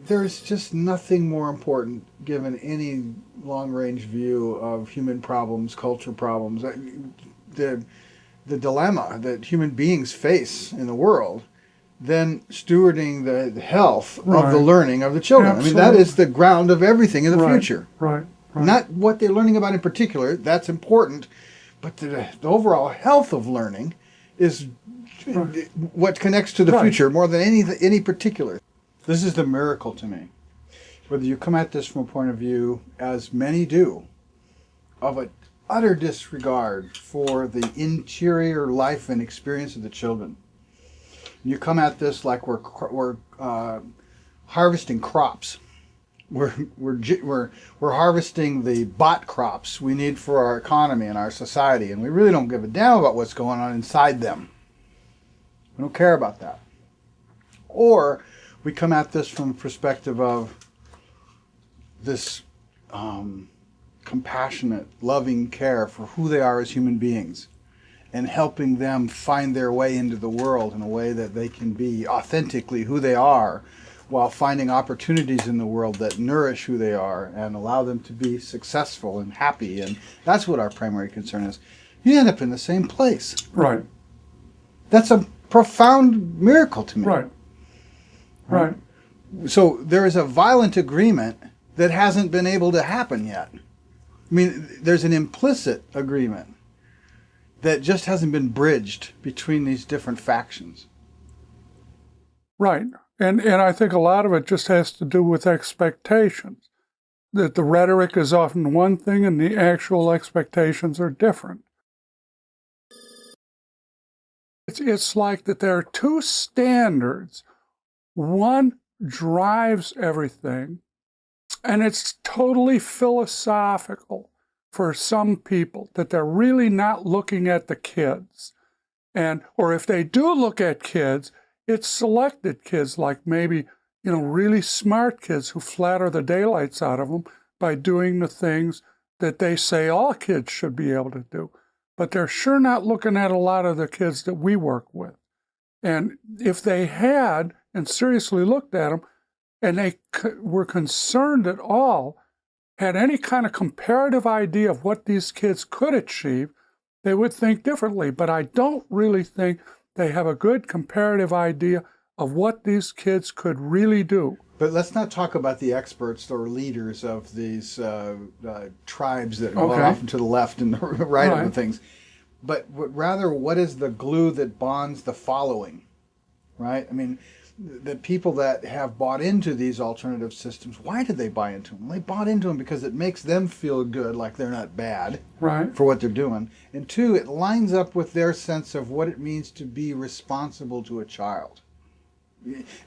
There's just nothing more important, given any long-range view of human problems, culture problems, the the dilemma that human beings face in the world, than stewarding the health of the Right. learning of the children. I mean, that Absolutely. is the ground of everything in the Right. future. Right. Right. Not what they're learning about in particular, that's important, but the overall health of learning is Right. what connects to the Right. future more than any particular. This is the miracle to me. Whether you come at this from a point of view, as many do, of an utter disregard for the interior life and experience of the children. You come at this like we're harvesting crops. We're harvesting the bought crops we need for our economy and our society, and we really don't give a damn about what's going on inside them. We don't care about that. Or we come at this from the perspective of this compassionate, loving care for who they are as human beings, and helping them find their way into the world in a way that they can be authentically who they are, while finding opportunities in the world that nourish who they are and allow them to be successful and happy. And that's what our primary concern is. You end up in the same place. Right. That's a profound miracle to me. Right. Right. So there is a violent agreement that hasn't been able to happen yet. I mean, there's an implicit agreement that just hasn't been bridged between these different factions. Right. And I think a lot of it just has to do with expectations. That the rhetoric is often one thing and the actual expectations are different. It's like that there are two standards. One drives everything, and it's totally philosophical for some people, that they're really not looking at the kids. Or if they do look at kids, it's selected kids, like maybe, really smart kids who flatter the daylights out of them by doing the things that they say all kids should be able to do. But they're sure not looking at a lot of the kids that we work with. And if they had and seriously looked at them, and they were concerned at all, had any kind of comparative idea of what these kids could achieve, they would think differently. But I don't really think they have a good comparative idea of what these kids could really do. But let's not talk about the experts or leaders of these tribes that go off and to the left and the right of the things. But rather, what is the glue that bonds the following, right? I mean, the people that have bought into these alternative systems, why did they buy into them? They bought into them because it makes them feel good, like they're not bad for what they're doing. And two, it lines up with their sense of what it means to be responsible to a child.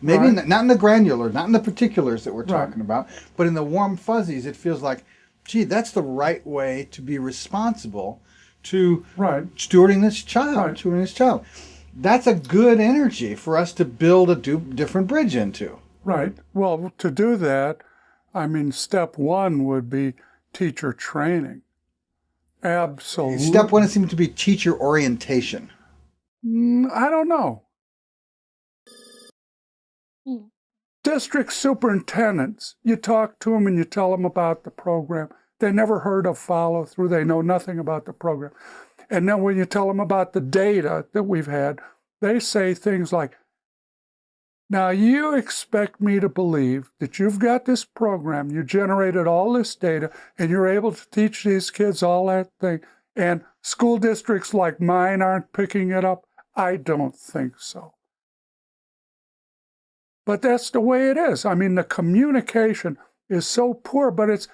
Maybe not in the granular, not in the particulars that we're talking about, but in the warm fuzzies, it feels like, gee, that's the right way to be responsible to stewarding this child. That's a good energy for us to build a different bridge into. Right. Well, to do that, step one would be teacher training. Absolutely. Step one seems to be teacher orientation. I don't know. District superintendents, you talk to them and you tell them about the program. They never heard of follow through. They know nothing about the program. And then when you tell them about the data that we've had, they say things like, now you expect me to believe that you've got this program, you generated all this data, and you're able to teach these kids all that thing, and school districts like mine aren't picking it up? I don't think so. But that's the way it is. The communication is so poor, but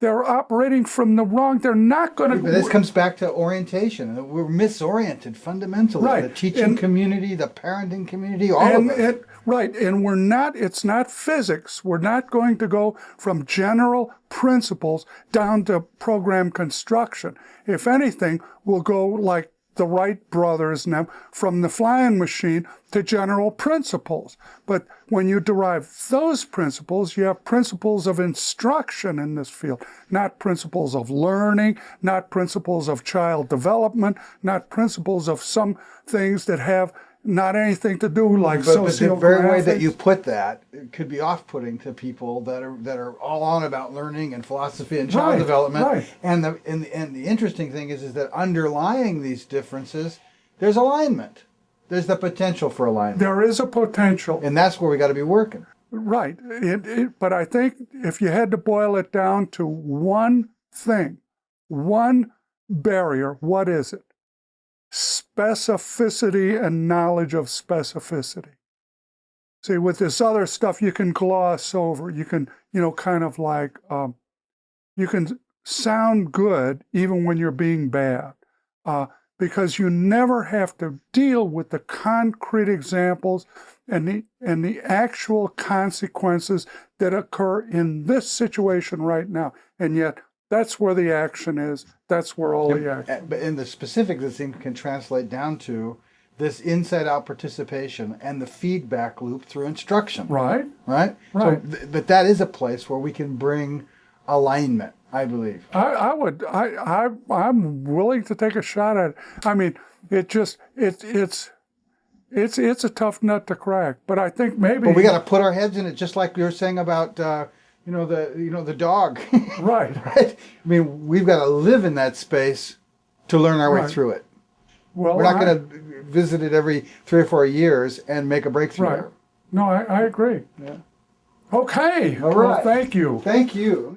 they're operating from the wrong. They're not going to. But this comes back to orientation. We're misoriented fundamentally. The teaching community, the parenting community, all of it. And we're not. It's not physics. We're not going to go from general principles down to program construction. If anything, we'll go like the Wright brothers now, from the flying machine to general principles. But when you derive those principles, you have principles of instruction in this field, not principles of learning, not principles of child development, not principles of some things that have not anything to do like but the very way that sociographics. you put that, it could be off-putting to people that are all on about learning and philosophy and child Right, development. right. And the interesting thing is that underlying these differences, there's alignment. There's the potential for alignment, There is a potential. and that's where we got to be working. Right. But I think if you had to boil it down to one thing, one barrier, what is it? Specificity and knowledge of specificity. See, with this other stuff, you can gloss over. You can, kind of like, you can sound good even when you're being bad. Because you never have to deal with the concrete examples and the actual consequences that occur in this situation right now. And yet, that's where the action is. That's where all the action. But in the specifics, it seems can translate down to this inside-out participation and the feedback loop through instruction. Right. Right. Right. So, but that is a place where we can bring alignment, I believe. I'm willing to take a shot at it. I mean, it's a tough nut to crack, but I think maybe. But we got to put our heads in it, just like you were saying about the dog. Right. Right. I mean, we've got to live in that space to learn our way Right. through it. Well, We're not going to visit it every 3 or 4 years and make a breakthrough. Right. There. No, I agree. Yeah. Okay. All Well, right. thank you. Thank you.